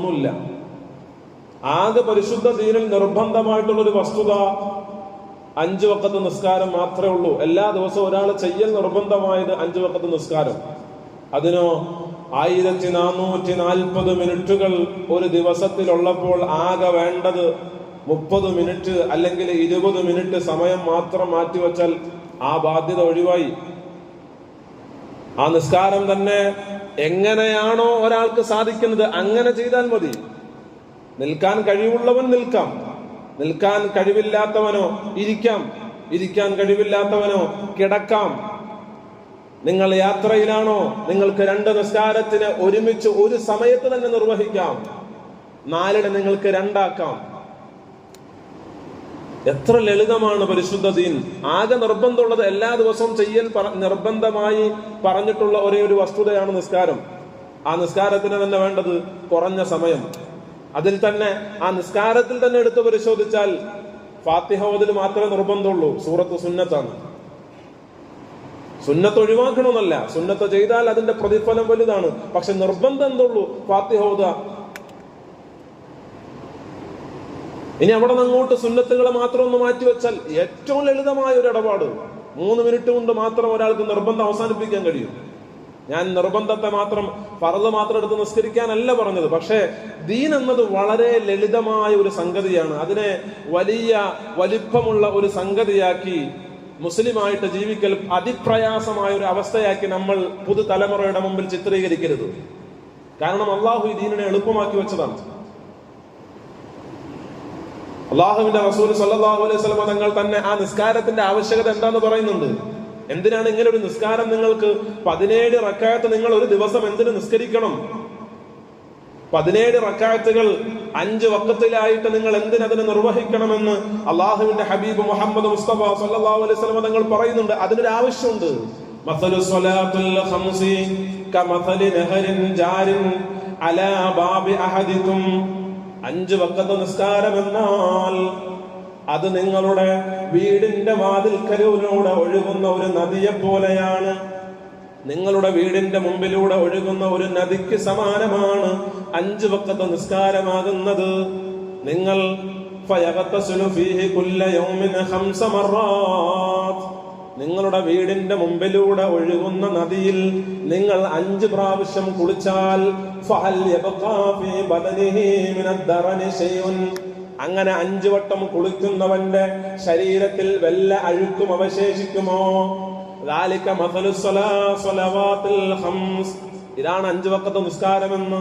ഒന്നുമില്ല. ആകെ പരിശുദ്ധ ദീനിൽ നിർബന്ധമായിട്ടുള്ളൊരു വസ്തുത 5 വഖത്ത് നിസ്കാരം മാത്രമേ ഉള്ളൂ. എല്ലാ ദിവസവും ഒരാൾ ചെയ്യൽ നിർബന്ധമായത് 5 വഖത്ത് നിസ്കാരം. അതിനോ 1440 മിനിറ്റുകൾ ഒരു ദിവസത്തിലുള്ളപ്പോൾ ആകെ വേണ്ടത് 30 മിനിറ്റ് അല്ലെങ്കിൽ 20 മിനിറ്റ് സമയം മാത്രം മാറ്റിവെച്ചാൽ ആ ബാധ്യത ഒഴിവായി. ആ നിസ്കാരം തന്നെ എങ്ങനെയാണോ ഒരാൾക്ക് സാധിക്കുന്നത് അങ്ങനെ ചെയ്താൽ മതി. നിൽക്കാൻ കഴിവുള്ളവൻ നിൽക്കാം, നിൽക്കാൻ കഴിവില്ലാത്തവനോ ഇരിക്കാം, ഇരിക്കാൻ കഴിവില്ലാത്തവനോ കിടക്കാം. നിങ്ങൾ യാത്രയിലാണോ, നിങ്ങൾക്ക് 2 നിസ്കാരത്തിന് ഒരുമിച്ച് ഒരു സമയത്ത് തന്നെ നിർവഹിക്കാം. 4 നിങ്ങൾക്ക് 2 ആക്കാം. എത്ര ലളിതമാണ് പരിശുദ്ധ ദീൻ. ആകെ നിർബന്ധമുള്ളത് എല്ലാ ദിവസവും ചെയ്യൽ നിർബന്ധമായി പറഞ്ഞിട്ടുള്ള ഒരേ ഒരു വസ്തുതയാണ് നിസ്കാരം. ആ നിസ്കാരത്തിന് തന്നെ വേണ്ടത് കുറഞ്ഞ സമയം. അതിൽ തന്നെ ആ നിസ്കാരത്തിൽ തന്നെ എടുത്ത് പരിശോധിച്ചാൽ ഫാത്തിഹ ഓതൽ മാത്രമേ നിർബന്ധമുള്ളൂ. സൂറത്ത് സുന്നത്താണ്. സുന്നത്ത് ഒഴിവാക്കണമെന്നല്ല, സുന്നത്ത് ചെയ്താൽ അതിന്റെ പ്രതിഫലം വലുതാണ്. പക്ഷെ നിർബന്ധം എന്തുള്ളൂ? ഫാത്തിഹ ഓതുക. ഇനി അവിടെ നിന്ന് അങ്ങോട്ട് സുന്നത്തുകളെ മാത്രം ഒന്ന് മാറ്റിവെച്ചാൽ ഏറ്റവും ലളിതമായ ഒരു ഇടപാട് 3 മിനിറ്റ് കൊണ്ട് മാത്രം ഒരാൾക്ക് നിർബന്ധം അവസാനിപ്പിക്കാൻ കഴിയും. ഞാൻ നിർബന്ധത്തെ മാത്രം, ഫർള് മാത്രം എടുത്ത് നിസ്കരിക്കാനല്ല പറഞ്ഞത്. പക്ഷേ ദീൻ എന്നത് വളരെ ലളിതമായ ഒരു സംഗതിയാണ്. അതിനെ വലിയ വലിപ്പമുള്ള ഒരു സംഗതിയാക്കി മുസ്ലിമായിട്ട് ജീവിക്കൽ അതിപ്രയാസമായ ഒരു അവസ്ഥയാക്കി നമ്മൾ പുതുതലമുറയുടെ മുമ്പിൽ ചിത്രീകരിക്കരുത്. കാരണം അള്ളാഹു ഈ ദീനിനെ എളുപ്പമാക്കി വെച്ചതാണ്. അള്ളാഹുവിന്റെ റസൂൽ സല്ലല്ലാഹു അലൈഹി വസല്ലം തങ്ങൾ തന്നെ ആ നിസ്കാരത്തിന്റെ ആവശ്യകത എന്താന്ന് പറയുന്നുണ്ട്. എന്തിനാണ് ഇങ്ങനെ ഒരു നിസ്കാരം? നിങ്ങൾക്ക് 17 റക്അത്ത് നിങ്ങൾ ഒരു ദിവസം എന്തിനു നിസ്കരിക്കണം? 17 റക്അത്തുകൾ 5 വഖത്തിലായിട്ട് നിങ്ങൾ എന്തിനതിനെ നിർവഹിക്കണമെന്ന് അള്ളാഹുവിന്റെ ഹബീബ് മുഹമ്മദ് മുസ്തഫ സല്ലല്ലാഹു അലൈഹി വസല്ലം തങ്ങൾ പറയുന്നുണ്ട്. അതിനൊരു ആവശ്യമുണ്ട്. മസലു സ്വലാത്തുൽ ഖംസി കമസലി നഹരിൻ ജാരിൻ അലാ ബാബി അഹദികും. 5 വഖത്ത് നിസ്കാരം എന്നാൽ അത് നിങ്ങളുടെ വീടിന്റെ വാതിൽക്കലിലൂടെ ഒഴുകുന്ന ഒരു നദിയെ പോലെയാണ്. നിങ്ങളുടെ വീടിന്റെ മുമ്പിലൂടെ ഒഴുകുന്ന ഒരു നദിക്ക് സമാനമാണ് 5 വഖത്ത് നിസ്കാരമാകുന്നത്. നിങ്ങൾ ഫയഗതസിലു ഫീഹി കുല്ല യൗമിൻ 5 മർറാത്ത്. നിങ്ങളുടെ വീടിന്റെ മുമ്പിലൂടെ ഒഴുകുന്ന നദിയിൽ നിങ്ങൾ 5 പ്രാവശ്യം കുളിച്ചാൽ ഫഹൽ യബ്ഖാ ഫീ ബദനിഹി മിനദ്ദറനി ശൈഉൻ. അങ്ങനെ 5 വട്ടം കുളിക്കുന്നവന്റെ ശരീരത്തിൽ വല്ല അഴുക്കും അവശേഷിക്കുമോ? ദാലിക മസലു സ്വലാവാത്തുൽ ഖംസ്. ഇതാണ് 5 വഖത്ത് നിസ്കാരമെന്ന്